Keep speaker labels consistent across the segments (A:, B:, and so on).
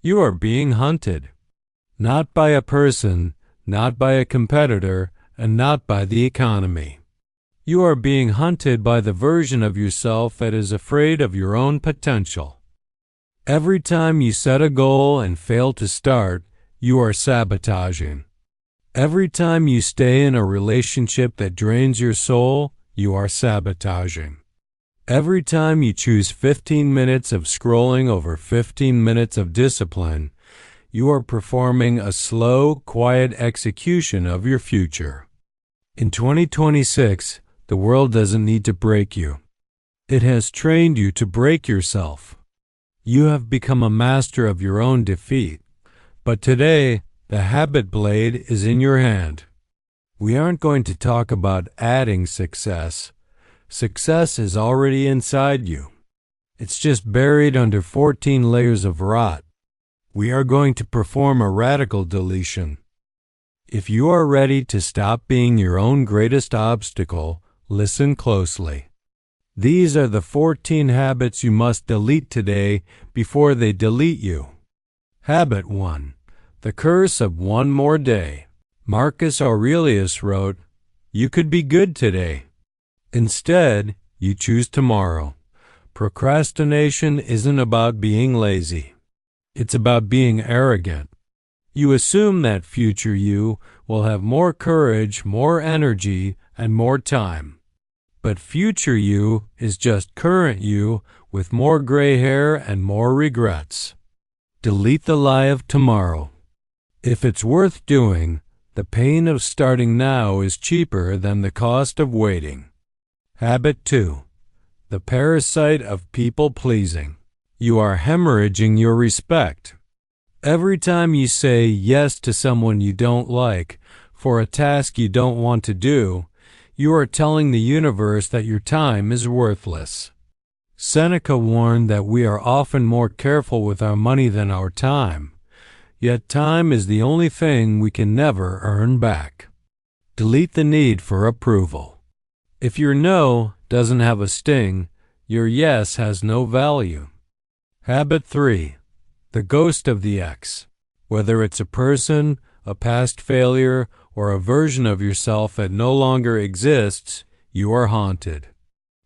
A: You are being hunted. Not by a person, not by a competitor, and not by the economy. You are being hunted by the version of yourself that is afraid of your own potential. Every time you set a goal and fail to start, you are sabotaging. Every time you stay in a relationship that drains your soul, you are sabotaging. Every time you choose 15 minutes of scrolling over 15 minutes of discipline, you are performing a slow, quiet execution of your future. In 2026, the world doesn't need to break you. It has trained you to break yourself. You have become a master of your own defeat. But today, the habit blade is in your hand. We aren't going to talk about adding success. Success is already inside you. It's just buried under 14 layers of rot. We are going to perform a radical deletion. If you are ready to stop being your own greatest obstacle, listen closely. These are the 14 habits you must delete today before they delete you. Habit 1. The curse of one more day. Marcus Aurelius wrote, "You could be good today. Instead, you choose tomorrow." Procrastination isn't about being lazy. It's about being arrogant. You assume that future you will have more courage, more energy, and more time. But future you is just current you with more gray hair and more regrets. Delete the lie of tomorrow. If it's worth doing, the pain of starting now is cheaper than the cost of waiting. Habit 2. The parasite of people-pleasing. You are hemorrhaging your respect. Every time you say yes to someone you don't like for a task you don't want to do, you are telling the universe that your time is worthless. Seneca warned that we are often more careful with our money than our time, yet time is the only thing we can never earn back. Delete the need for approval. If your no doesn't have a sting, your yes has no value. Habit 3. The ghost of the ex. Whether it's a person, a past failure, or a version of yourself that no longer exists, you are haunted.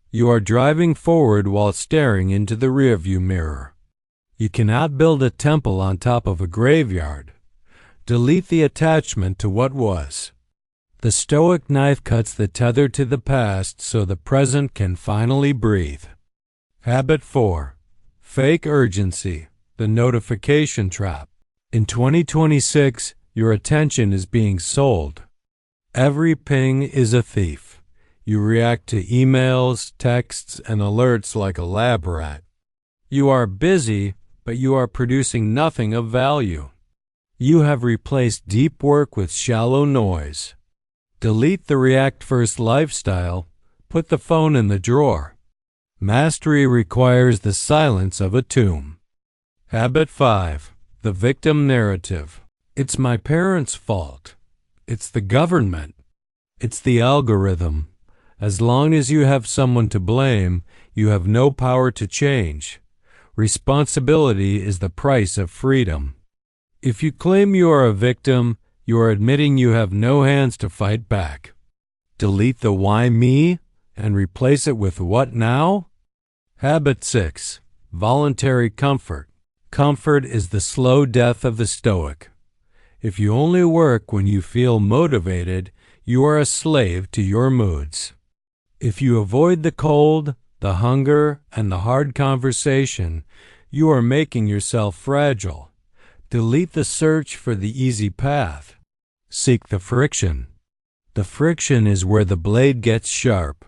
A: You are driving forward while staring into the rearview mirror. You cannot build a temple on top of a graveyard. Delete the attachment to what was. The Stoic Knife cuts the tether to the past so the present can finally breathe. Habit 4. Fake urgency. The notification trap. In 2026, your attention is being sold. Every ping is a thief. You react to emails, texts, and alerts like a lab rat. You are busy, but you are producing nothing of value. You have replaced deep work with shallow noise. Delete the react-first lifestyle. Put the phone in the drawer. Mastery requires the silence of a tomb. Habit 5. The victim narrative. It's my parents' fault. It's the government. It's the algorithm. As long as you have someone to blame, you have no power to change. Responsibility is the price of freedom. If you claim you are a victim, you are admitting you have no hands to fight back. Delete the why me and replace it with what now? Habit 6. Voluntary comfort. Comfort is the slow death of the Stoic. If you only work when you feel motivated, you are a slave to your moods. If you avoid the cold, the hunger, and the hard conversation, you are making yourself fragile. Delete the search for the easy path. Seek the friction. The friction is where the blade gets sharp.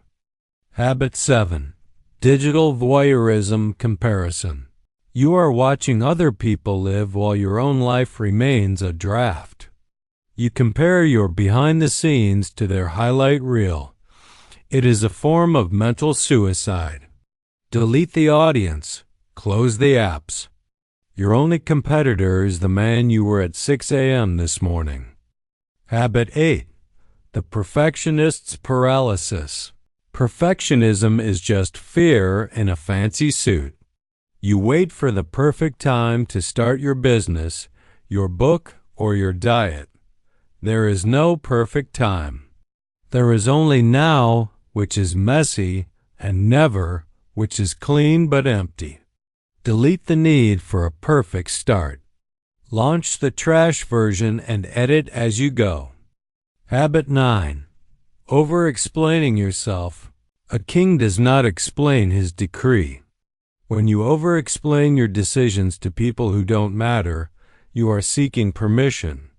A: Habit 7. Digital voyeurism comparison. You are watching other people live while your own life remains a draft. You compare your behind the scenes to their highlight reel. It is a form of mental suicide. Delete the audience. Close the apps. Your only competitor is the man you were at 6 a.m. this morning. Habit 8. The perfectionist's paralysis. Perfectionism is just fear in a fancy suit. You wait for the perfect time to start your business, your book, or your diet. There is no perfect time. There is only now, which is messy, and never, which is clean but empty. Delete the need for a perfect start. Launch the trash version and edit as you go. Habit 9. Over-explaining yourself. A king does not explain his decree. When you over-explain your decisions to people who don't matter, you are seeking permission.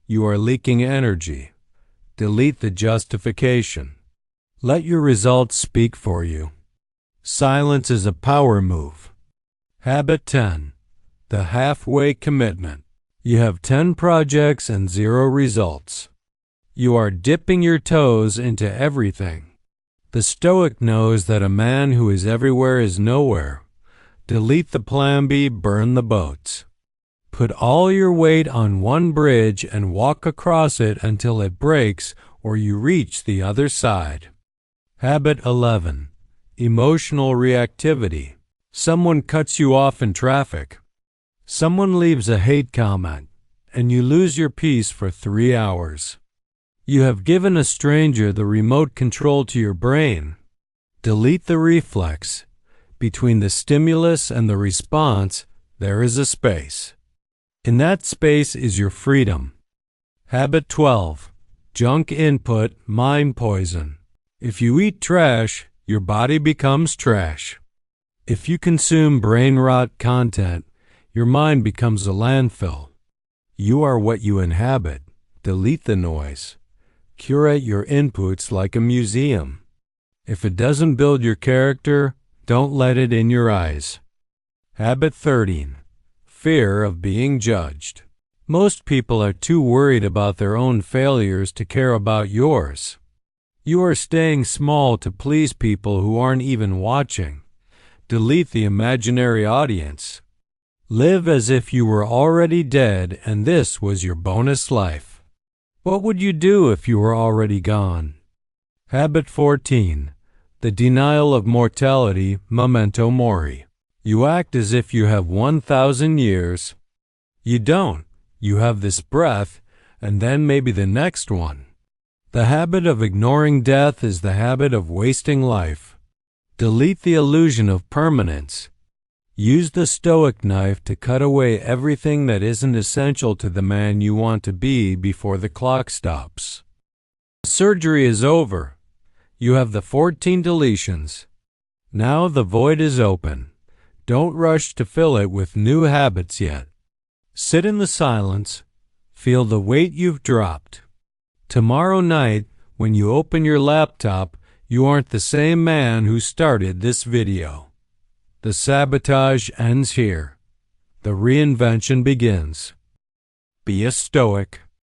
A: You are leaking energy. Delete the justification. Let your results speak for you. Silence is a power move. Habit 10. The halfway commitment. You have 10 projects and 0 results. You are dipping your toes into everything. The Stoic knows that a man who is everywhere is nowhere. Delete the plan B, burn the boats. Put all your weight on one bridge and walk across it until it breaks or you reach the other side. Habit 11. Emotional reactivity. Someone cuts you off in traffic. Someone leaves a hate comment, and you lose your peace for 3 hours. You have given a stranger the remote control to your brain. Delete the reflex. Between the stimulus and the response, there is a space. In that space is your freedom. Habit 12. Junk input, mind poison. If you eat trash, your body becomes trash. If you consume brain rot content, your mind becomes a landfill. You are what you inhabit. Delete the noise. Curate your inputs like a museum. If it doesn't build your character, don't let it in your eyes. Habit 13. Fear of being judged. Most people are too worried about their own failures to care about yours. You are staying small to please people who aren't even watching. Delete the imaginary audience. Live as if you were already dead and this was your bonus life. What would you do if you were already gone? Habit 14. The denial of mortality, memento mori. You act as if you have 1,000 years. You don't. You have this breath, and then maybe the next one. The habit of ignoring death is the habit of wasting life. Delete the illusion of permanence. Use the Stoic Knife to cut away everything that isn't essential to the man you want to be before the clock stops. Surgery is over. You have the 14 deletions. Now the void is open. Don't rush to fill it with new habits yet. Sit in the silence. Feel the weight you've dropped. Tomorrow night, when you open your laptop, you aren't the same man who started this video. The sabotage ends here. The reinvention begins. Be a Stoic.